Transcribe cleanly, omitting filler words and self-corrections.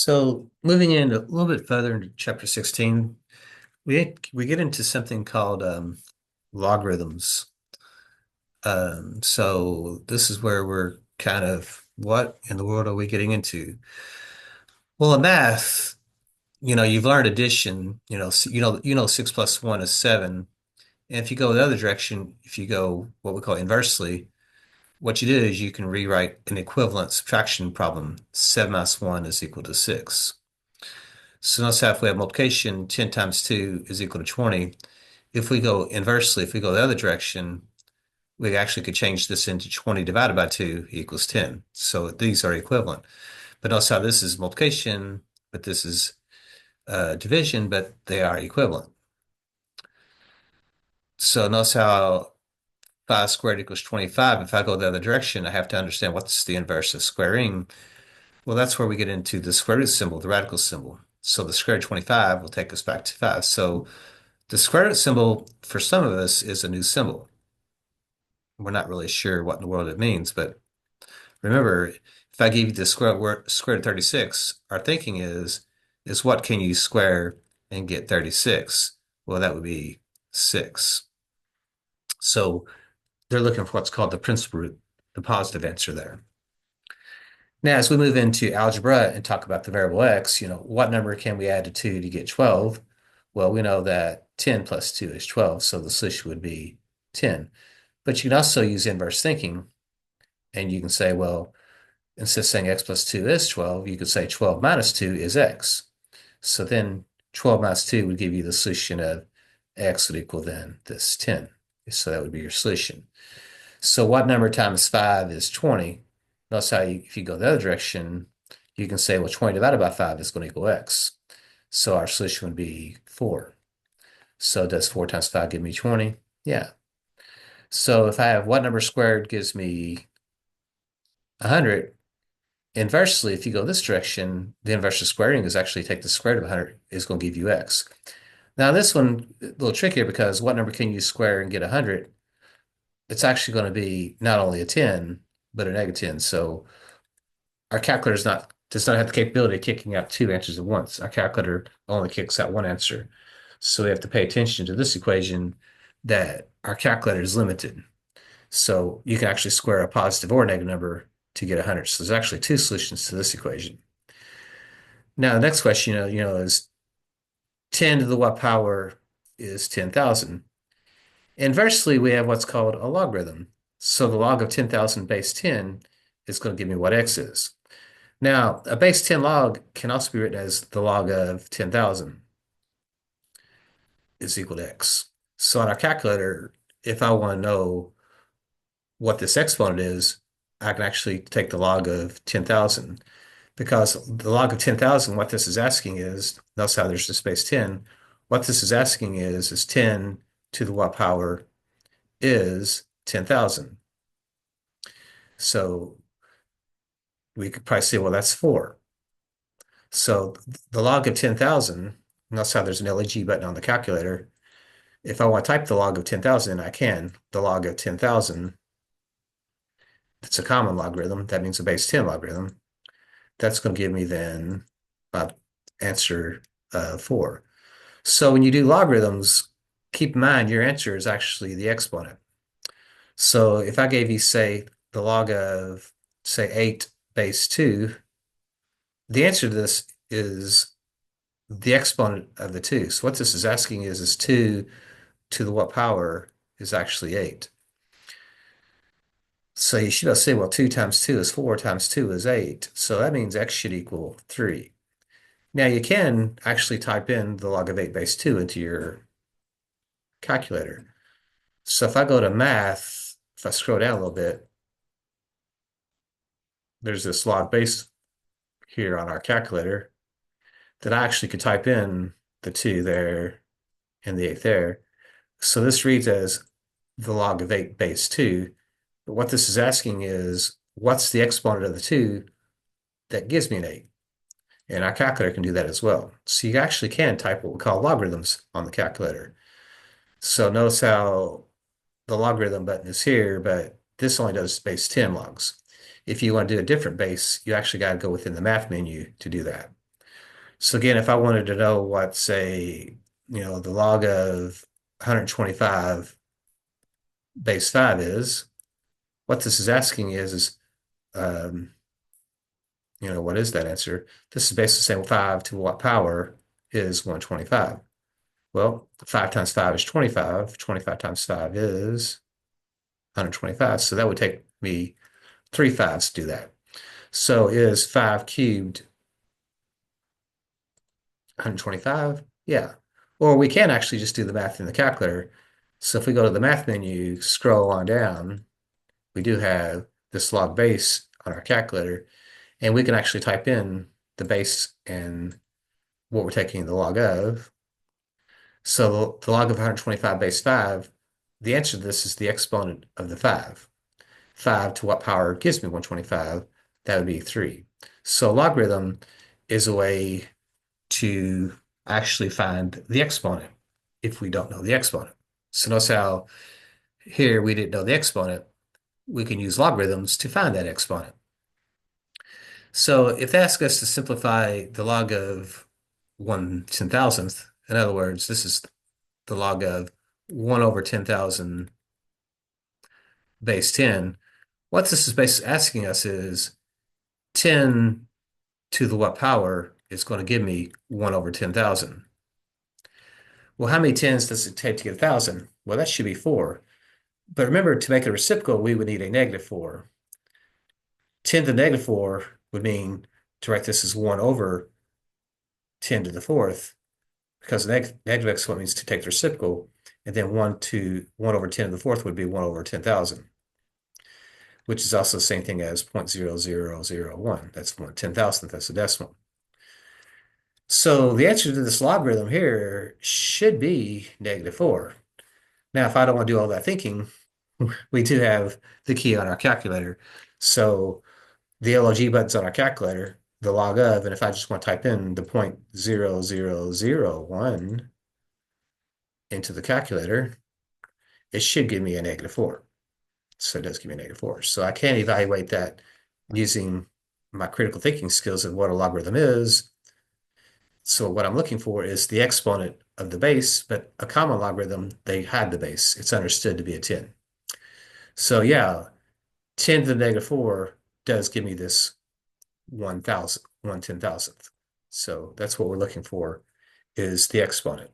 So moving in a little bit further into chapter 16, we get into something called logarithms. So this is where we're kind of what in the world are we getting into? Well, in math, you've learned addition. You know 6 plus 1 is 7. And if you go the other direction, if you go what we call inversely, what you do is you can rewrite an equivalent subtraction problem. 7 minus 1 is equal to 6. So notice how if we have multiplication, 10 times 2 is equal to 20. If we go inversely, if we go the other direction, we actually could change this into 20 divided by 2 equals 10. So these are equivalent. But notice how this is multiplication, but this is division, but they are equivalent. So notice how 5 squared equals 25. If I go the other direction, I have to understand what's the inverse of squaring. Well, that's where we get into the square root symbol, the radical symbol. So the square root of 25 will take us back to 5. So the square root symbol for some of us is a new symbol. We're not really sure what in the world it means, but remember, if I give you the square root of 36, our thinking is what can you square and get 36? Well, that would be 6. So they're looking for what's called the principal root, the positive answer there. Now, as we move into algebra and talk about the variable x, what number can we add to 2 to get 12? Well, we know that 10 plus 2 is 12, so the solution would be 10. But you can also use inverse thinking, and you can say, well, instead of saying x plus 2 is 12, you could say 12 minus 2 is x. So then 12 minus 2 would give you the solution of x would equal then this 10. So that would be your solution. So what number times 5 is 20? Notice how if you go the other direction, you can say, well, 20 divided by 5 is going to equal x. So our solution would be 4. So does 4 times 5 give me 20? Yeah. So if I have what number squared gives me 100, inversely, if you go this direction, the inverse of squaring is actually take the square root of 100 is going to give you x. Now this one, a little trickier because what number can you square and get 100? It's actually going to be not only a 10, but a negative 10. So our calculator does not have the capability of kicking out two answers at once. Our calculator only kicks out one answer. So we have to pay attention to this equation that our calculator is limited. So you can actually square a positive or a negative number to get 100. So there's actually two solutions to this equation. Now, the next question, is 10 to the what power is 10,000. Inversely, we have what's called a logarithm. So the log of 10,000 base 10 is going to give me what x is. Now, a base 10 log can also be written as the log of 10,000 is equal to x. So on our calculator, if I want to know what this exponent is, I can actually take the log of 10,000 because the log of 10,000, what this is asking is, notice how there's this base 10. What this is asking is 10 to the what power is 10,000. So we could probably say, well, that's 4. So the log of 10,000, notice how there's an LEG button on the calculator. If I want to type the log of 10,000, I can. The log of 10,000, it's a common logarithm. That means a base 10 logarithm. That's going to give me then answer 4. So when you do logarithms, keep in mind your answer is actually the exponent. So if I gave you, say, the log of, say, 8 base 2, the answer to this is the exponent of the 2. So what this is asking is 2 to the what power is actually 8. So you should say, well, 2 times 2 is 4 times 2 is 8. So that means x should equal 3. Now you can actually type in the log of 8 base 2 into your calculator. So if I go to math, if I scroll down a little bit, there's this log base here on our calculator that I actually could type in the 2 there and the 8 there. So this reads as the log of 8 base 2. But what this is asking is, what's the exponent of the 2 that gives me an 8? And our calculator can do that as well. So you actually can type what we call logarithms on the calculator. So notice how the logarithm button is here, but this only does base 10 logs. If you want to do a different base, you actually got to go within the math menu to do that. So again, if I wanted to know what, say, the log of 125 base 5 is, what this is asking is um, what is that answer? This is basically saying 5 to what power is 125? Well, 5 times 5 is 25. 25 times 5 is 125. So that would take me 3 5s to do that. So is 5 cubed 125? Yeah. Or we can actually just do the math in the calculator. So if we go to the math menu, scroll on down, we do have this log base on our calculator, and we can actually type in the base and what we're taking the log of. So the log of 125 base 5, the answer to this is the exponent of the 5. 5 to what power gives me 125? That would be 3. So logarithm is a way to actually find the exponent if we don't know the exponent. So notice how here we didn't know the exponent. We can use logarithms to find that exponent. So if they ask us to simplify the log of 1/10,000th, in other words, this is the log of 1 over 10,000 base 10, what this is basically asking us is 10 to the what power is going to give me 1 over 10,000. Well, how many 10s does it take to get 1,000? Well, that should be 4. But remember, to make a reciprocal, we would need a negative 4. 10 to the negative 4 would mean to write this as 1 over 10 to the fourth, because negative exponent means to take the reciprocal, and then 1 over 10 to the fourth would be 1 over 10,000, which is also the same thing as 0.0001. That's 1/10,000th, that's a decimal. So the answer to this logarithm here should be negative 4. Now, if I don't want to do all that thinking, we do have the key on our calculator. So the LOG button's on our calculator, the log of, and if I just want to type in the 0.0001 into the calculator, it should give me a negative 4. So it does give me a negative 4. So I can evaluate that using my critical thinking skills of what a logarithm is. So what I'm looking for is the exponent of the base, but a common logarithm, they hide the base. It's understood to be a 10. So yeah, 10 to the negative 4 does give me this 1,000, 1/10,000th. So that's what we're looking for, is the exponent.